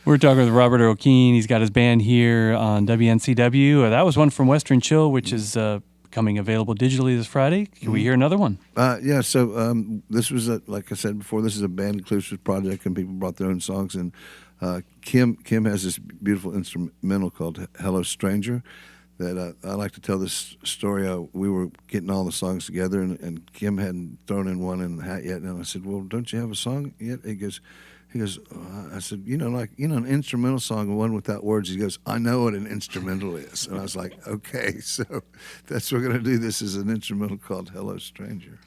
We're talking with Robert Earl Keen. He's got his band here on WNCW. That was one from Western Chill, which is becoming available digitally this Friday. Can we hear another one? Yeah, so this was, like I said before, this is a band-inclusive project, and people brought their own songs. And Kim has this beautiful instrumental called Hello Stranger that I like to tell this story. We were getting all the songs together, and Kim hadn't thrown in one in the hat yet. And I said, well, don't you have a song yet? He goes, I said, an instrumental song, one without words. He goes, I know what an instrumental is. And I was like, okay, so that's what we're going to do. This is an instrumental called Hello Stranger.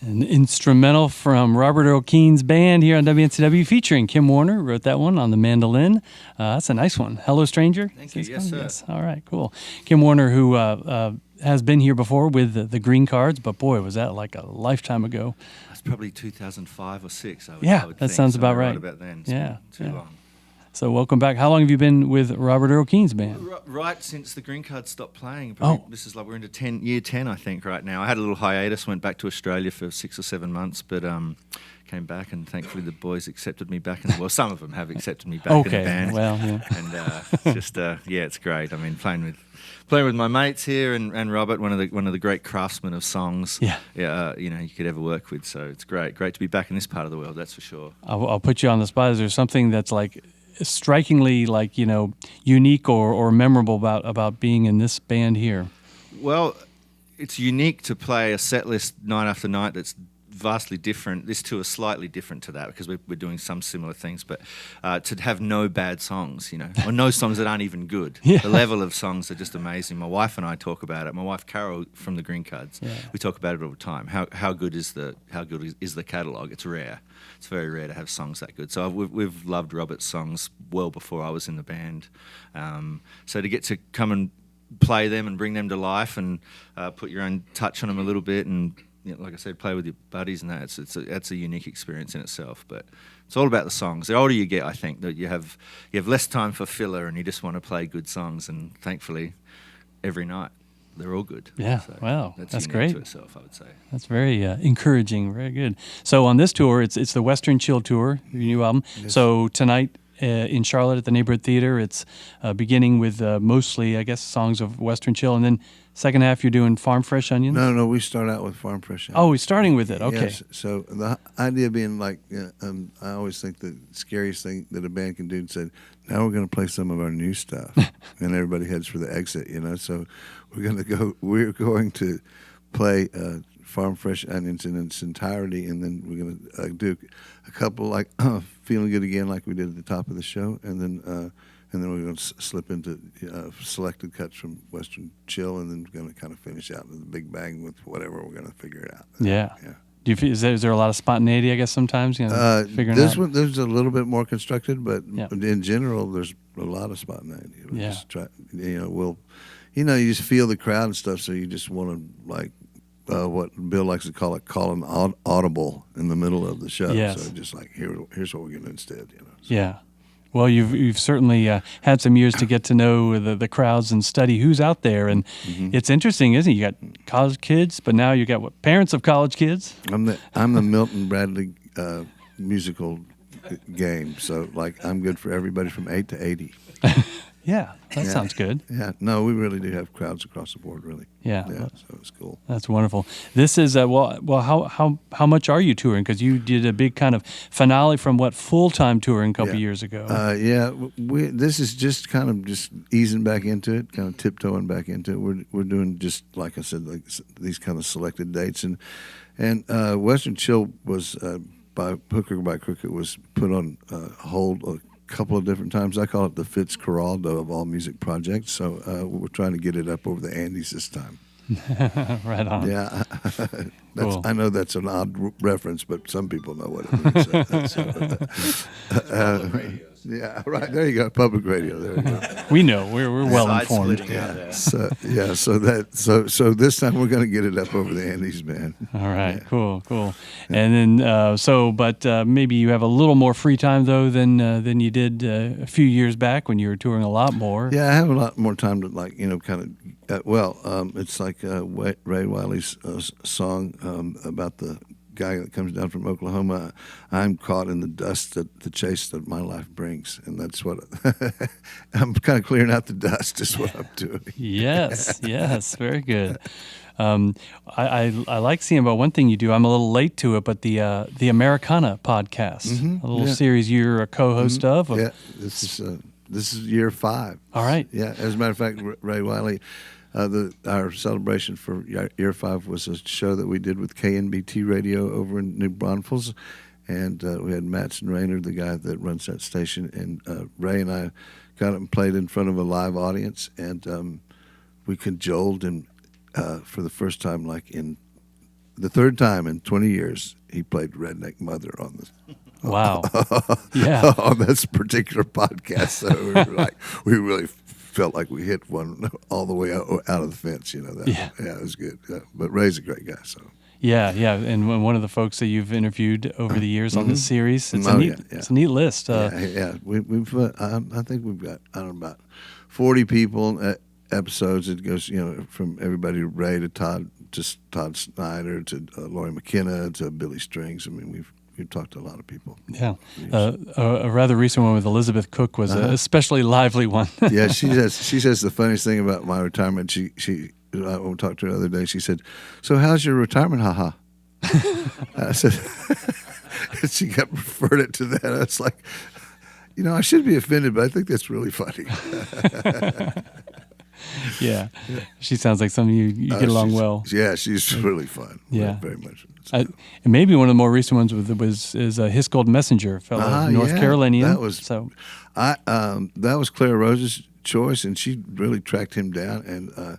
An instrumental from Robert Earl Keen's band here on WNCW featuring Kim Warner. Wrote that one on the mandolin. That's a nice one. Hello, Stranger. Thank you. Yes, sir. Yes. All right, cool. Kim Warner, who has been here before with the Green Cards, but boy, was that like a lifetime ago. That's probably 2005 or 6. I would that think. sounds about right. About then. It's too long. So welcome back. How long have you been with Robert Earl Keen's band? Right since the Green Card stopped playing. This is like we're into year 10, I think, right now. I had a little hiatus, went back to Australia for 6 or 7 months, but came back, and thankfully the boys accepted me back. Well, some of them have accepted me back in the band. Well, yeah. And it's great. I mean, playing with my mates here and Robert, one of the great craftsmen of songs. You could ever work with. So it's great to be back in this part of the world. That's for sure. I'll put you on the spot. Is there something that's like strikingly unique or memorable about being in this band here? Well, it's unique to play a set list night after night that's vastly different. This tour is slightly different to that because we're doing some similar things, but to have no bad songs, or no songs that aren't even good. Yeah. The level of songs are just amazing. My wife and I talk about it. My wife Carol from the Green Cards, we talk about it all the time. How good is the catalogue? It's rare. It's very rare to have songs that good. So we've loved Robert's songs well before I was in the band. So to get to come and play them and bring them to life and put your own touch on them a little bit and, like I said, play with your buddies and that. That's a unique experience in itself. But it's all about the songs. The older you get, I think that you have less time for filler and you just want to play good songs. And thankfully, every night they're all good. Yeah, so wow, that's unique great. to itself, I would say. That's very encouraging. Very good. So on this tour, it's the Western Chill Tour, your new album. Yes. So tonight in Charlotte at the Neighborhood Theater, it's beginning with mostly, I guess, songs of Western Chill, and then second half you're doing Farm Fresh Onions. No, we start out with Farm Fresh. Oh, we're starting with it. Okay. Yes. So the idea being like, I always think the scariest thing that a band can do is say, now we're going to play some of our new stuff, and everybody heads for the exit. So we're going to play Farm Fresh Onions in its entirety, and then we're going to do a couple like Feeling Good Again, like we did at the top of the show, and then we're going to slip into selected cuts from Western Chill, and then we're going to kind of finish out with a big bang with whatever we're going to figure it out. Yeah. Yeah. Do you feel, is there a lot of spontaneity, I guess, sometimes? Figuring this out. one, there's a little bit more constructed, but Yeah. in general, there's a lot of spontaneity. We Yeah. just try, you just feel the crowd and stuff, so you just want to, like, what Bill likes to call an audible in the middle of the show. Yes. So just like, here's what we're going to instead, So. Yeah. Well, you've certainly had some years to get to know the crowds and study who's out there, and it's interesting, isn't it? You got college kids, but now you got parents of college kids. I'm the Milton Bradley musical game, so like I'm good for everybody from 8 to 80. Yeah, that sounds good. Yeah, no, we really do have crowds across the board, really. Yeah. So it's cool. That's wonderful. This is how much are you touring? Because you did a big kind of finale from full-time touring a couple years ago. This is just kind of just easing back into it, kind of tiptoeing back into it. We're doing just like I said, like these kind of selected dates, and Western Chill was by hook or by crook, it was put on hold a couple of different times. I call it the Fitzcarraldo of all music projects. So we're trying to get it up over the Andes this time. Right on. Yeah, Cool. I know that's an odd reference, but some people know what it means. Yeah, right. There you go. Public radio. There you go. We know. We're well informed. Side-splitting out there. So this time we're going to get it up over the Andes, man. All right. Cool. And then but maybe you have a little more free time though than you did a few years back when you were touring a lot more. Yeah, I have a lot more time to kind of. It's like Ray Wiley's song about the guy that comes down from Oklahoma. I'm caught in the dust that the chase that my life brings, and that's what I'm kind of clearing out the dust. Is what I'm doing. Yes, very good. I like seeing about one thing you do. I'm a little late to it, but the Americana podcast, a little series you're a co-host of. Yeah, this is year 5. All right. Yeah, as a matter of fact, Ray Wiley. Our celebration for year 5 was a show that we did with KNBT Radio over in New Braunfels, and we had Matson Rayner, the guy that runs that station, and Ray and I got up and played in front of a live audience, and we cajoled him for the first time, like in the third time in 20 years, he played Redneck Mother on this. Wow. Yeah. On this particular podcast, so we really felt like we hit one all the way out of the fence, Yeah, it was good. Yeah. But Ray's a great guy, so. Yeah, and one of the folks that you've interviewed over the years on this series, it's a neat list. We've I think we've got about 40 people episodes. It goes from everybody Ray to Todd Snyder to Laurie McKenna to Billy Strings. I mean we've talked to a lot of people. Yeah, a rather recent one with Elizabeth Cook was an especially lively one. Yeah, she says the funniest thing about my retirement. She I talked to her the other day. She said, "So how's your retirement, haha?" I said, she kept referring it to that. I was like, I should be offended, but I think that's really funny. Yeah. She sounds like somebody you get along well. Yeah, she's really fun. Yeah. Very much. And maybe one of the more recent ones is His Gold Messenger, fellow North Carolinian. That was that was Clara Rose's choice, and she really tracked him down, and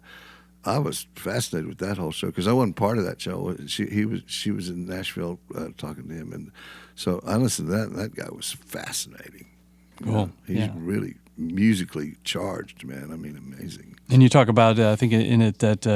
I was fascinated with that whole show because I wasn't part of that show. She was in Nashville talking to him, and so I listened to that. And that guy was fascinating. Cool. He's really musically charged, man. I mean, amazing. And you talk about, I think in it that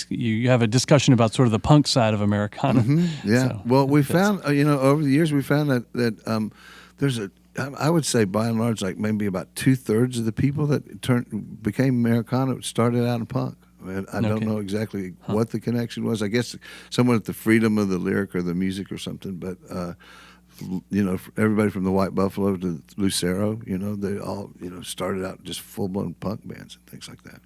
you have a discussion about sort of the punk side of Americana. Mm-hmm. Yeah. So well, we found, over the years, we found that there's I would say by and large, like maybe about 2/3 of the people that became Americana started out in punk. I don't know exactly what the connection was. I guess somewhat at the freedom of the lyric or the music or something, but everybody from the White Buffalo to Lucero, they all, started out just full-blown punk bands and things like that.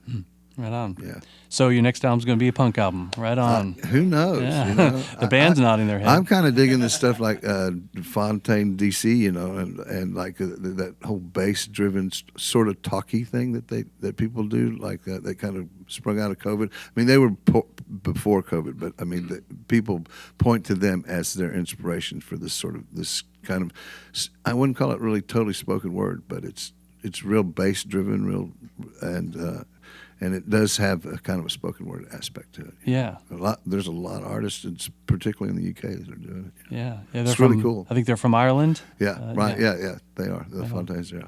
Right on. Yeah. So your next album's going to be a punk album. Right on. Who knows? Yeah. The band's nodding their head. I'm kind of digging this stuff like Fontaine, D.C., and like that whole bass-driven sort of talky thing that people do, like that kind of sprung out of COVID. I mean, they were before COVID, but I mean, people point to them as their inspiration for this kind of, I wouldn't call it really totally spoken word, but it's real bass-driven, and it does have a kind of a spoken word aspect to it. Yeah. There's a lot of artists, particularly in the UK, that are doing it. Yeah. It's really cool. I think they're from Ireland. Yeah, right. Yeah, they are. The Fontaines, yeah.